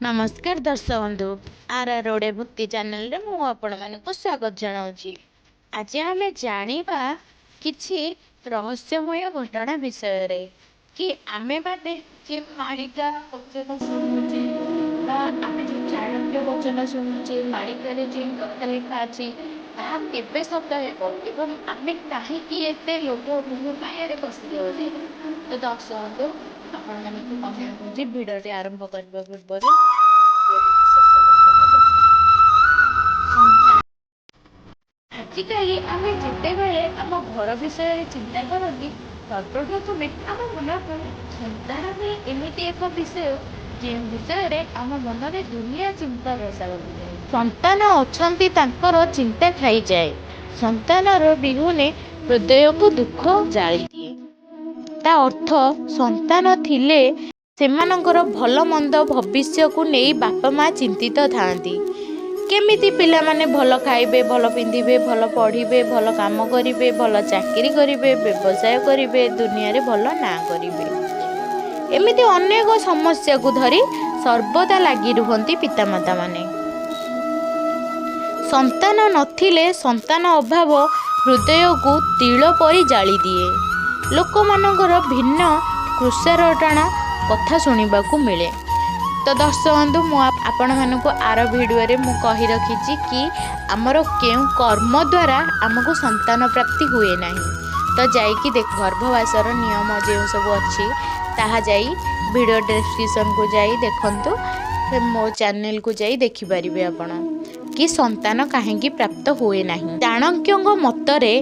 नमस्कार दर्शक बंधु आर ओडे भक्ति चैनल रे मु आपण मानक स्वागत जनाऊँगी। आज आम जानिबा किछि रहस्यमय घटना विषय रे कि आमे माने जे मालिका वचन शुणुचे बा आमे जे चाणक्य वचन शुणुचे मालिका रे जे कथा लेखा अछि ताहा केबे सत्य हेबो एवं आमे काहेकि एते लोभ मोह माया बसी जाउछे। तो दर्शक बंधु आपण मानक कहूँ जे भिडियो आरंभ करबा पूर्व आजिकाली आम जितेबाला आम घर विषय चिंता करती सर्वप्रथमे आम मन संतान भी एमती एक विषय जो विषय आम मन में दुनिया चिंता बसा संतान अच्छा तांकर चिंता खाई जाए। संतानर विहुने हृदय को दुख जाली दिए। ता अर्थ संतान थिले सेमानंकर भल मंद भविष्य को नहीं बापा माँ चिंतित थांती। केमिति पिला माने भल खाइबे, भल पिंधिबे, भल पढ़िबे, भल काम करिबे, भल चाकरी करिबे, व्यवसाय करिबे, दुनिया रे भल ना करिबे, एमिति अनेक समस्या को धरी सर्वदा लागी रुहंती पितामाता माने। संतान नथिले संतान अभाव हृदय को तिल परी जाली दिए। लोक मानकर भिन्न कृषारटाण कथा सुनिबाकू मिले। तो दर्शक बंधु आपण मानक आर भिडियो रे मु कहि रखिछि कि आमर केउ कर्म द्वारा आमको संतान प्राप्ति हुए नहीं। तो जाइकी देख गर्भवासर नियम जो सब अच्छी ताहा जाई वीडियो डिस्क्रिप्शन को जाई देखंतु, मो चैनल को जाई देखि परिबे आपण कि संतान काहेकि प्राप्त हुए नहीं। चाणक्य मतरे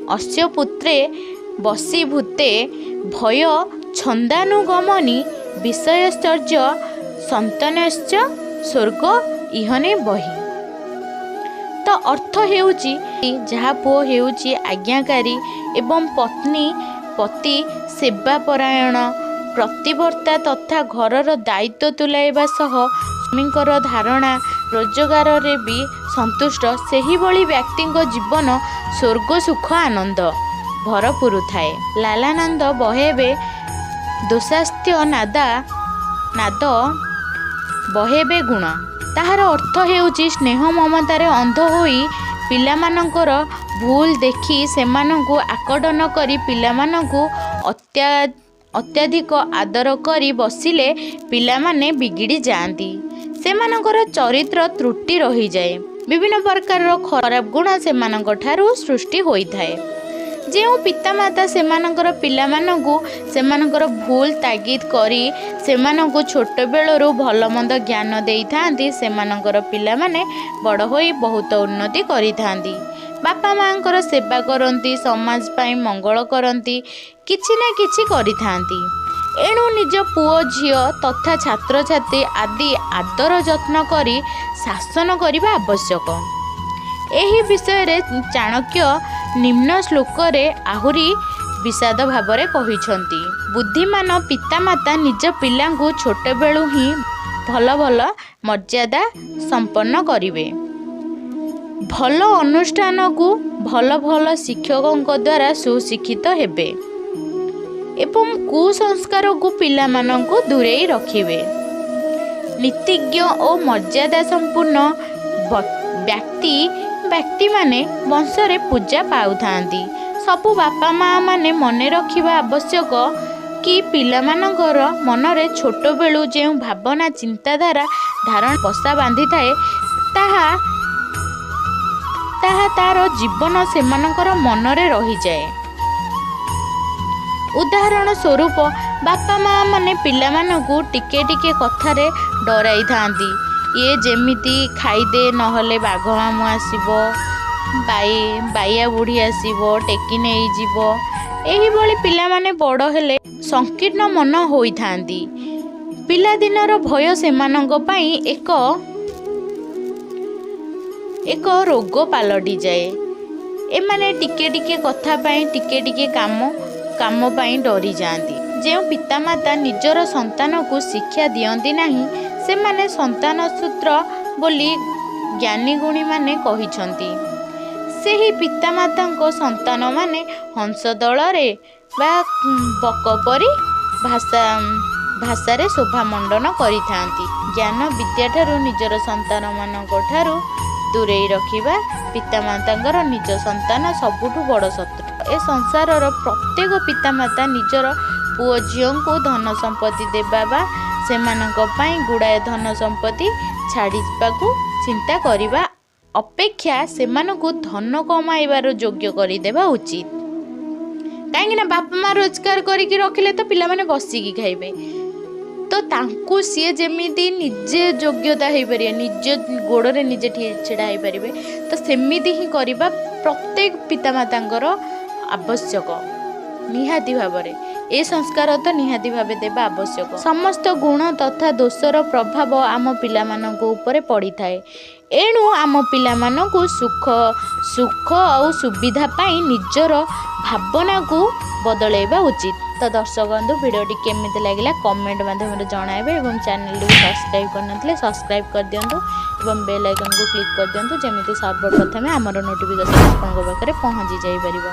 अस्य पुत्रे वशीभूते भय छंदानुगमनी विषयश्चर्य संतानश्च स्वर्ग इहने बही। तो अर्थ हेउची जहा पुओ हेउची आज्ञाकारी एवं पत्नी पति सेवापरायण प्रतिवर्ता तथा घरर दायित्व तुलाइबा सह स्वामींकर धारणा रोजगार रे भी संतुष्ट सेही भली व्यक्तिंक जीवन स्वर्ग सुख आनंद भरपूर थाए। लालानंद बहेबे दोषास्त्य नाद बहेबे गुण। ताहार अर्थ हेउची स्नेह ममतार अंध होई पिलामानंकर भूल देखि सेमानंकु आकड़न करी पिलामानंकु अत्याधिक आदर करी बसिले पिलामाने बिगिड़ी जाती। सेमानंकर चरित्र त्रुटि रही जाए। विभिन्न प्रकार खराब गुण सेमानंक ठारू सृष्टि होई थाए। जो पितामाता सेमानंकर पिलामानंकु सेमानंकर भूल तागिद करी सेमानंकु छोट बेलरू भल मंद ज्ञान देई थांती, सेमानंकर पिलामाने बड़ होई बहुत उन्नति करी थांती। बापा मांकर सेवा करती, समाज पाई मंगल करती, किछि ना किछि करी थांती। एणु निज पुओ झियो तथा छात्र छात्री आदि आदर जत्न करी शासन करने आवश्यक। एही विषय रे चाणक्य निम्न श्लोक रे आहुरी विषाद भावरे कहिछंती। बुद्धिमान पितामाता निज पिलांकु छोट बेलू ही भल भल मर्यादा संपन्न करिवे। भल अनुष्ठान को भल भल शिक्षकों द्वारा सुशिक्षित हेबे एवं कुसंस्कार को पिला मानंकु दूरेई रखिवे। नीतिज्ञ और मर्यादा संपूर्ण व्यक्ति माने वंशरे पूजा पाउथांती। सबु बापा माँ माने मने रखिबा आवश्यक कि पिलामानंकर मनरे छोट बेलू जो भावना चिंताधारा धारण बसा बांधी थाए ताहा तार जीवन सेमानंकर मनरे रही जाए। उदाहरण स्वरूप बापा माँ माने पिलामानंकु टिके टिके कथारे डराई थांती। ये जेमिति खाइदे नहले बाघ मामू आसीबो, बाइया बुढ़ी आसीबो टेकी नहीं जीवो। एही भली पिला माने बड़ हेले संकीर्ण मन होई थांती। पिला दिनर भय सेमानंक पई एक रोग पालटी जाए। एमाने टिके टिके कथा पई टिके टिके काम पई डरी जाती। जो पितामाता निजर संतान को शिक्षा दियंती नहीं सेमाने संतान सूत्र बोली ज्ञानी गुणी माने कहिछंती। सेही पितामाता संतान माने हंस दल रे बा बक परी ଭାଷାରେ ଶୋଭା ମଣ୍ଡନ କରିଥାନ୍ତି। ଜ୍ଞାନ ବିଦ୍ୟାଠାରୁ ନିଜର ସନ୍ତାନମାନଙ୍କ ଠାରୁ ଦୂରେଇ ରଖିବା ପିତାମାତାଙ୍କର ନିଜ ସନ୍ତାନ ସବୁଠୁ ବଡ଼ ଶତ୍ରୁ। ଏ ସଂସାରର ପ୍ରତ୍ୟେକ ପିତାମାତା ନିଜର ପୁଅ ଝିଅଙ୍କୁ ଧନ ସମ୍ପତ୍ତି ଦେବା ବା ସେମାନଙ୍କ ପାଇଁ ଗୁଡ଼ାଏ ଧନ ସମ୍ପତ୍ତି ଛାଡ଼ିବାକୁ ଚିନ୍ତା କରିବା ଅପେକ୍ଷା ସେମାନଙ୍କୁ ଧନ କମାଇବାର ଯୋଗ୍ୟ କରିଦେବା ଉଚିତ। କାହିଁକିନା ବାପା ମା ରୋଜଗାର କରିକି ରଖିଲେ ତ ପିଲାମାନେ ବସିକି ଖାଇବେ। ତ ତାଙ୍କୁ ସିଏ ଯେମିତି ନିଜେ ଯୋଗ୍ୟତା ହେଇପାରିବେ, ନିଜ ଗୋଡ଼ରେ ନିଜେ ଛିଡ଼ା ହେଇପାରିବେ, ତ ସେମିତି ହିଁ କରିବା ପ୍ରତ୍ୟେକ ପିତାମାତାଙ୍କର ଆବଶ୍ୟକ। ନିହାତି ଭାବରେ ଏ ସଂସ୍କାର ତ ନିହାତି ଭାବେ ଦେବା ଆବଶ୍ୟକ। ସମସ୍ତ ଗୁଣ ତଥା ଦୋଷର ପ୍ରଭାବ ଆମ ପିଲାମାନଙ୍କ ଉପରେ ପଡ଼ିଥାଏ। ଏଣୁ ଆମ ପିଲାମାନଙ୍କୁ ସୁଖ ଆଉ ସୁବିଧା ପାଇଁ ନିଜର ଭାବନାକୁ ବଦଳାଇବା ଉଚିତ। ତ ଦର୍ଶକ ବନ୍ଧୁ, ଭିଡ଼ିଓଟି କେମିତି ଲାଗିଲା କମେଣ୍ଟ ମାଧ୍ୟମରେ ଜଣାଇବେ ଏବଂ ଚ୍ୟାନେଲଟିକୁ ସବସ୍କ୍ରାଇବ୍ କରିନଥିଲେ ସବସ୍କ୍ରାଇବ୍ କରିଦିଅନ୍ତୁ ଏବଂ ବେଲ୍ ଆଇକନ୍କୁ କ୍ଲିକ୍ କରିଦିଅନ୍ତୁ, ଯେମିତି ସର୍ବପ୍ରଥମେ ଆମର ନୋଟିଫିକେସନ୍ ଆପଣଙ୍କ ପାଖରେ ପହଞ୍ଚି ଯାଇପାରିବ।